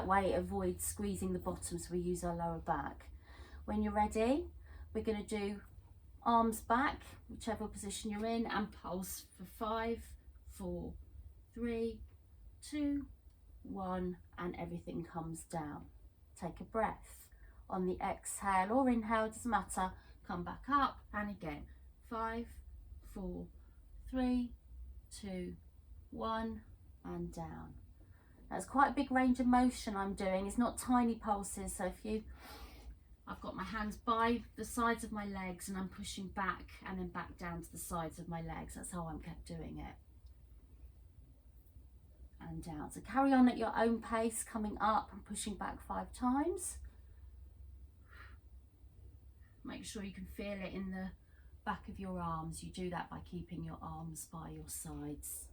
that way it avoids squeezing the bottom, so we use our lower back. When you're ready, we're going to do arms back, whichever position you're in, and pulse for 5, 4, 3, 2, 1, and everything comes down. Take a breath. On the exhale or inhale, doesn't matter, come back up, and again, 5, 4, 3, 2, 1, and down. That's quite a big range of motion I'm doing. It's not tiny pulses, so I've got my hands by the sides of my legs and I'm pushing back and then back down to the sides of my legs. That's how I'm kept doing it. And down. So carry on at your own pace, coming up and pushing back 5 times. Make sure you can feel it in the back of your arms. You do that by keeping your arms by your sides.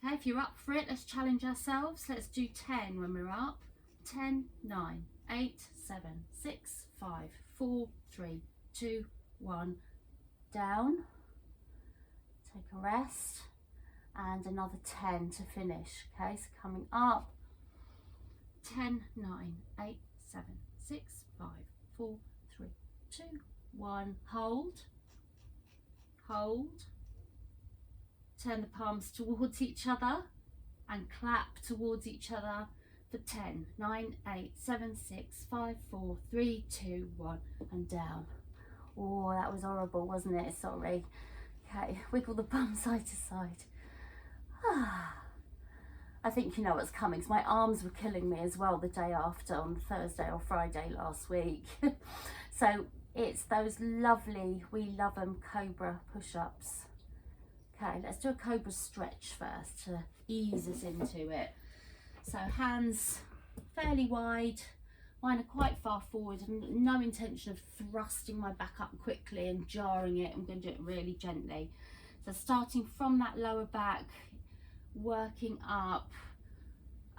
Okay, if you're up for it, let's challenge ourselves. Let's do 10 when we're up. 10, 9, 8, 7, 6, 5, 4, 3, 2, 1. Down. Take a rest. And another 10 to finish. Okay, so coming up. 10, 9, 8, 7, 6, 5, 4, 3, 2, 1. Hold. Hold. Turn the palms towards each other and clap towards each other for 10, 9, 8, 7, 6, 5, 4, 3, 2, 1, and down. Oh, that was horrible, wasn't it? Sorry. Okay, wiggle the bum side to side. I think you know what's coming, because my arms were killing me as well the day after, on Thursday or Friday last week. So it's those lovely, we love them, cobra push-ups. Okay, let's do a cobra stretch first to ease us into it. So hands fairly wide, mine are quite far forward, and no intention of thrusting my back up quickly and jarring it. I'm going to do it really gently. So starting from that lower back, working up,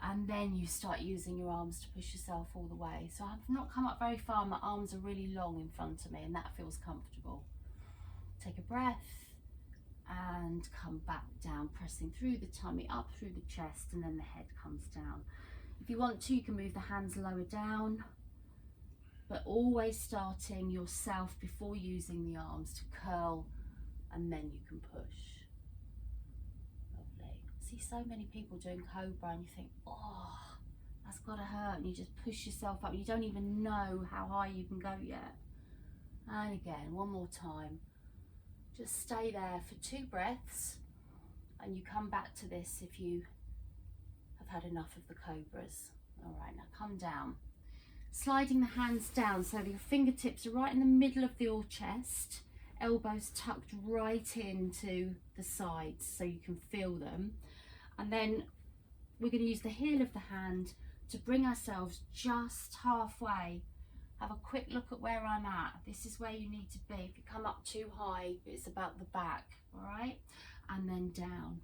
and then you start using your arms to push yourself all the way. So I've not come up very far, my arms are really long in front of me, and that feels comfortable. Take a breath and come back down, pressing through the tummy, up through the chest, and then the head comes down. If you want to, you can move the hands lower down, but always starting yourself before using the arms to curl, and then you can push. Lovely. I see so many people doing cobra and you think, oh, that's gotta hurt, and you just push yourself up. You don't even know how high you can go yet. And again, one more time. Just stay there for 2 breaths, and you come back to this if you have had enough of the cobras. All right, now come down. Sliding the hands down so that your fingertips are right in the middle of your chest, elbows tucked right into the sides so you can feel them. And then we're going to use the heel of the hand to bring ourselves just halfway. Have a quick look at where I'm at. This is where you need to be. If you come up too high, it's about the back, all right? And then down.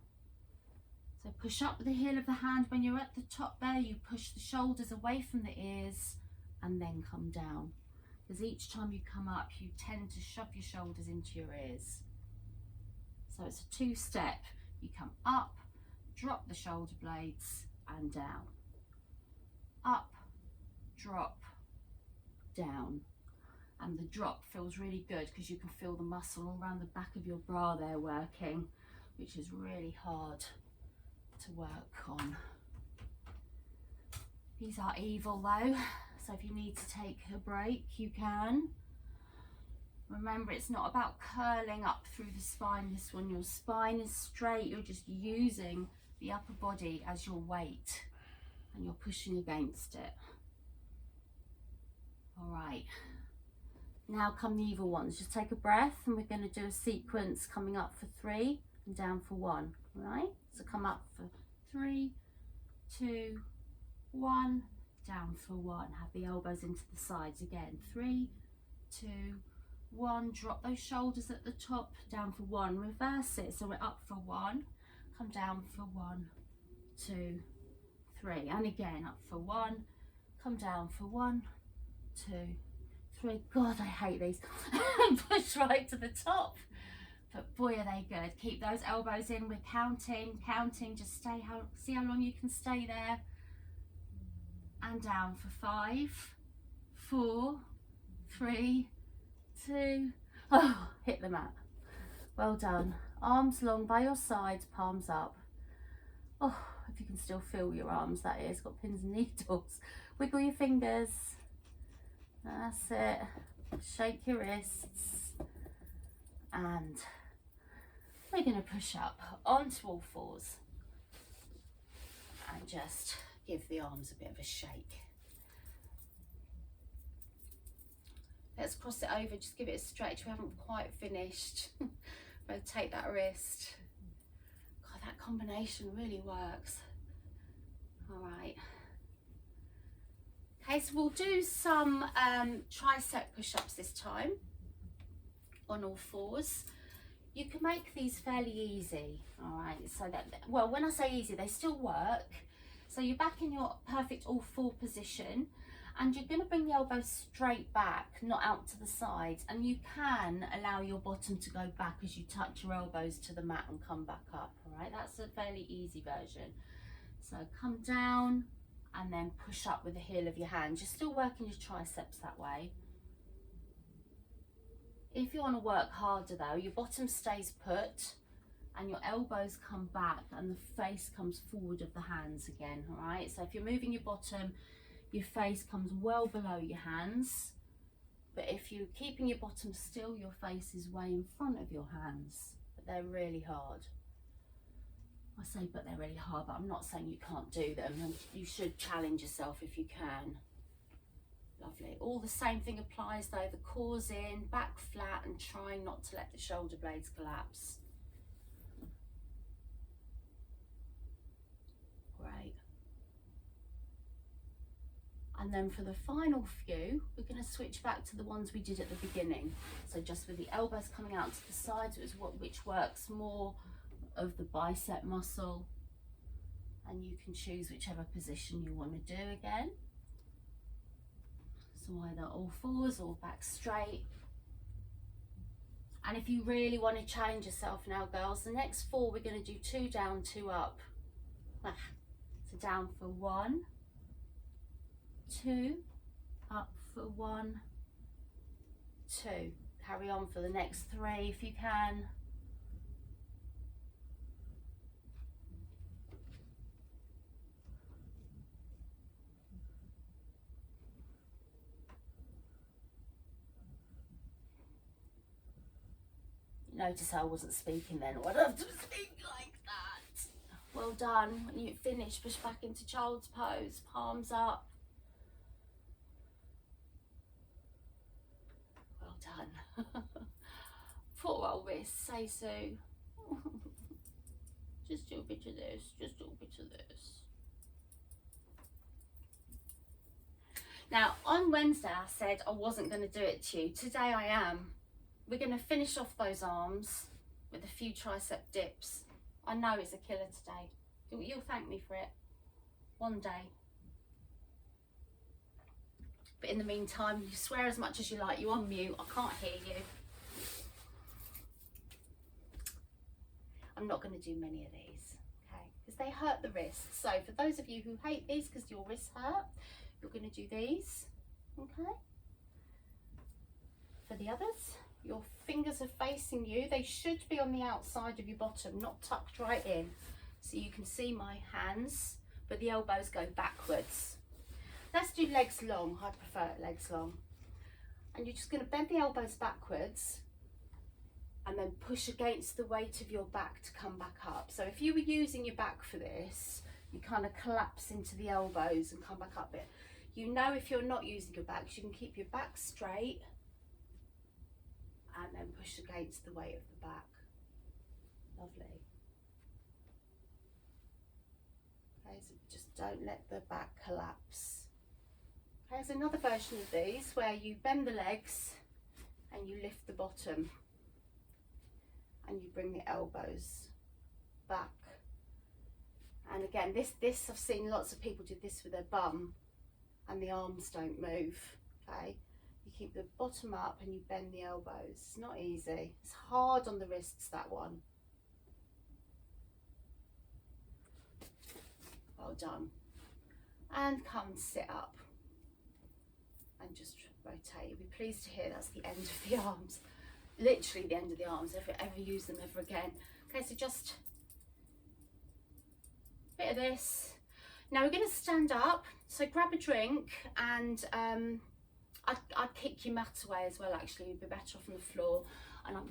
So push up with the heel of the hand. When you're at the top there, you push the shoulders away from the ears and then come down. Because each time you come up, you tend to shove your shoulders into your ears. So it's a 2-step. You come up, drop the shoulder blades, and down. Up, drop, down. And the drop feels really good because you can feel the muscle all around the back of your bra there working, which is really hard to work on. These are evil though, so if you need to take a break, you can. Remember, it's not about curling up through the spine. This one, your spine is straight. You're just using the upper body as your weight and you're pushing against it. All right, now come the evil ones. Just take a breath and we're going to do a sequence coming up for 3 and down for 1. All right, so come up for 3, 2, 1, down for 1. Have the elbows into the sides again. 3, 2, 1. Drop those shoulders at the top, down for 1. Reverse it, so we're up for 1, come down for 1, 2, 3, and again up for 1, come down for 1, 2, 3. God, I hate these. Push right to the top. But boy, are they good. Keep those elbows in. We're counting, just see how long you can stay there. And down for 5, 4, 3, 2, oh, hit the mat. Well done. Arms long by your sides, palms up. Oh, if you can still feel your arms, that is, got pins and needles. Wiggle your fingers. That's it. Shake your wrists. And we're going to push up onto all fours and just give the arms a bit of a shake. Let's cross it over, just give it a stretch. We haven't quite finished. Rotate that wrist. God, that combination really works. All right. Okay, so we'll do some tricep push-ups this time on all fours. You can make these fairly easy, all right? So that, well, when I say easy, they still work. So you're back in your perfect all four position, and you're going to bring the elbows straight back, not out to the sides, and you can allow your bottom to go back as you touch your elbows to the mat and come back up, all right? That's a fairly easy version. So come down and then push up with the heel of your hand. You're still working your triceps that way. If you want to work harder though, your bottom stays put and your elbows come back and the face comes forward of the hands again, all right? So if you're moving your bottom, your face comes well below your hands. But if you're keeping your bottom still, your face is way in front of your hands. But they're really hard. I say but they're really hard, but I'm not saying you can't do them. And you should challenge yourself if you can. Lovely. All the same thing applies though. The core's in, back flat, and trying not to let the shoulder blades collapse. Great. And then for the final few, we're going to switch back to the ones we did at the beginning. So just with the elbows coming out to the sides, which works more of the bicep muscle. And you can choose whichever position you want to do again. So either all fours or back straight. And if you really want to challenge yourself now, girls, the next four we're going to do 2 down, 2 up. So down for 1, 2, up for 1, 2. Carry on for the next 3 if you can. Notice I wasn't speaking then. I'd have to speak like that. Well done. When you finish, push back into child's pose. Palms up. Well done. Poor old wrist. Say so. Just do a bit of this. Just do a bit of this. Now, on Wednesday I said I wasn't going to do it to you. Today I am. We're going to finish off those arms with a few tricep dips. I know it's a killer today. You'll thank me for it one day. But in the meantime, you swear as much as you like. You're on mute. I can't hear you. I'm not going to do many of these, okay? Because they hurt the wrists. So for those of you who hate these because your wrists hurt, you're going to do these, okay? For the others, your fingers are facing you. They should be on the outside of your bottom, not tucked right in. So you can see my hands, but the elbows go backwards. Let's do legs long. I prefer legs long. And you're just going to bend the elbows backwards and then push against the weight of your back to come back up. So if you were using your back for this, you kind of collapse into the elbows and come back up a bit. You know if you're not using your back, you can keep your back straight and then push against the weight of the back. Lovely. Okay, so just don't let the back collapse. Okay, there's another version of these where you bend the legs and you lift the bottom and you bring the elbows back. And again, this I've seen lots of people do this with their bum and the arms don't move, okay? You keep the bottom up and you bend the elbows. It's not easy. It's hard on the wrists, that one. Well done. And come and sit up. And just rotate. You'll be pleased to hear that's the end of the arms. Literally the end of the arms, if you ever use them ever again. Okay, so just a bit of this. Now we're going to stand up, so grab a drink, and I'd kick your mat away as well, actually. You'd be better off on the floor. And I'm